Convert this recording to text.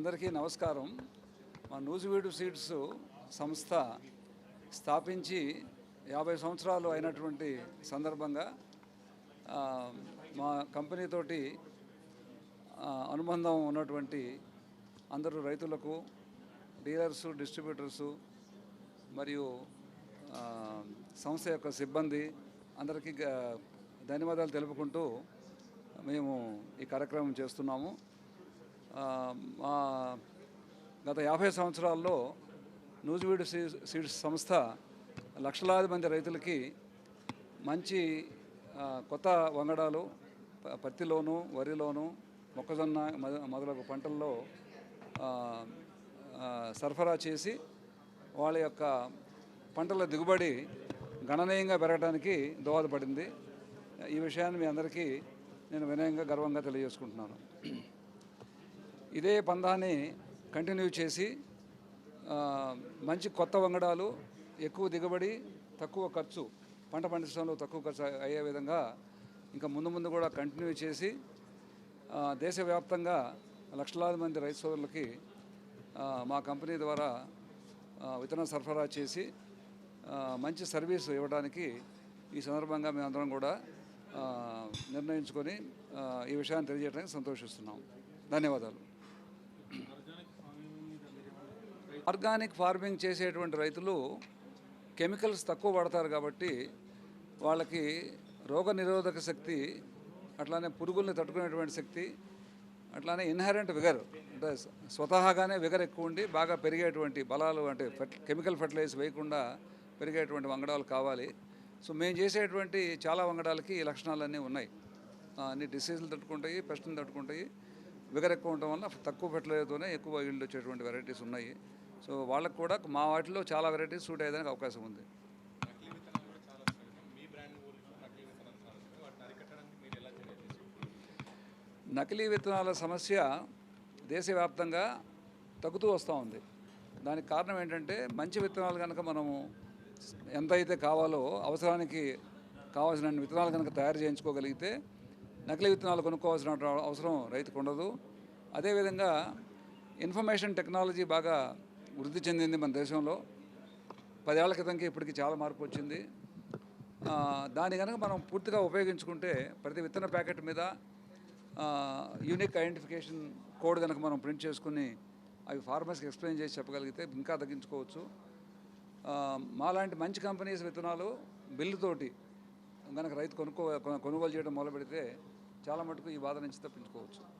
అందరికీ నమస్కారం. మా నూజివీడు సీడ్స్ సంస్థ స్థాపించి 50 సంవత్సరాలు అయినటువంటి సందర్భంగా మా కంపెనీతోటి అనుబంధం ఉన్నటువంటి అందరూ రైతులకు, డీలర్సు, డిస్ట్రిబ్యూటర్సు మరియు సంస్థ యొక్క సిబ్బంది అందరికీ ధన్యవాదాలు తెలుపుకుంటూ మేము ఈ కార్యక్రమం చేస్తున్నాము. మా గత 50 సంవత్సరాల్లో నూజివీడు సీడ్స్ సంస్థ లక్షలాది మంది రైతులకి మంచి కొత్త వంగడాలు పత్తిలోను, వరిలోను, మొక్కజొన్న మొదలగు పంటల్లో సరఫరా చేసి వాళ్ళ యొక్క పంటల దిగుబడి గణనీయంగా పెరగడానికి దోహదపడింది. ఈ విషయాన్ని మీ అందరికీ నేను వినయంగా గర్వంగా తెలియజేసుకుంటున్నాను. ఇదే పందాన్ని కంటిన్యూ చేసి మంచి కొత్త వంగడాలు, ఎక్కువ దిగుబడి, తక్కువ ఖర్చు, పంట పండించడంలో తక్కువ ఖర్చు అయ్యే విధంగా ఇంకా ముందు కూడా కంటిన్యూ చేసి దేశవ్యాప్తంగా లక్షలాది మంది రైతు సోదరులకి మా కంపెనీ ద్వారా విత్తనం సరఫరా చేసి మంచి సర్వీస్ ఇవ్వడానికి ఈ సందర్భంగా మేమందరం కూడా నిర్ణయించుకొని ఈ విషయాన్ని తెలియజేయడానికి సంతోషిస్తున్నాం. ధన్యవాదాలు. ఆర్గానిక్ ఫార్మింగ్ చేసేటువంటి రైతులు కెమికల్స్ తక్కువ వాడతారు కాబట్టి వాళ్ళకి రోగ నిరోధక శక్తి, అట్లానే పురుగుల్ని తట్టుకునేటువంటి శక్తి, అట్లానే ఇన్హెరెంట్ విగర్ అంటే స్వతహాగానే విగర్ ఎక్కువ ఉండి బాగా పెరిగేటువంటి బలాలు, అంటే కెమికల్ ఫర్టిలైజర్స్ వేయకుండా పెరిగేటువంటి వంగడాలు కావాలి. సో మేము చేసేటువంటి చాలా వంగడాలకి ఈ లక్షణాలన్నీ ఉన్నాయి. అన్ని డిసీజులు తట్టుకుంటాయి, పెస్ట్ని తట్టుకుంటాయి, విగర్ ఎక్కువ ఉండటం వల్ల తక్కువ ఫెర్టిలైజర్తోనే ఎక్కువ ఈల్డ్ వచ్చేటువంటి వెరైటీస్ ఉన్నాయి. సో వాళ్ళకు కూడా మా వాటిలో చాలా వెరైటీస్ సూట్ అయ్యేదానికి అవకాశం ఉంది. నకిలీ విత్తనాల సమస్య దేశవ్యాప్తంగా తగ్గుతూ వస్తూ ఉంది. దానికి కారణం ఏంటంటే మంచి విత్తనాలు కనుక మనము ఎంత అయితే కావాలో అవసరానికి కావాల్సిన విత్తనాలు కనుక తయారు చేయించుకోగలిగితే నకిలీ విత్తనాలు కొనుక్కోవాల్సిన అవసరం రైతుకు ఉండదు. అదేవిధంగా ఇన్ఫర్మేషన్ టెక్నాలజీ బాగా వృద్ధి చెందింది మన దేశంలో. 10 ఏళ్ల క్రితంకి ఇప్పటికి చాలా మార్పు వచ్చింది. దాన్ని కనుక మనం పూర్తిగా ఉపయోగించుకుంటే ప్రతి విత్తన ప్యాకెట్ మీద యూనిక్ ఐడెంటిఫికేషన్ కోడ్ కనుక మనం ప్రింట్ చేసుకుని అవి ఫార్మర్స్కి ఎక్స్ప్లెయిన్ చేసి చెప్పగలిగితే ఇంకా తగ్గించుకోవచ్చు. మాలాంటి మంచి కంపెనీస్ విత్తనాలు బిల్లుతోటి కనుక రైతు కొనుగోలు చేయడం మొదలు పెడితే చాలా మటుకు ఈ బాధ నుంచి తప్పించుకోవచ్చు.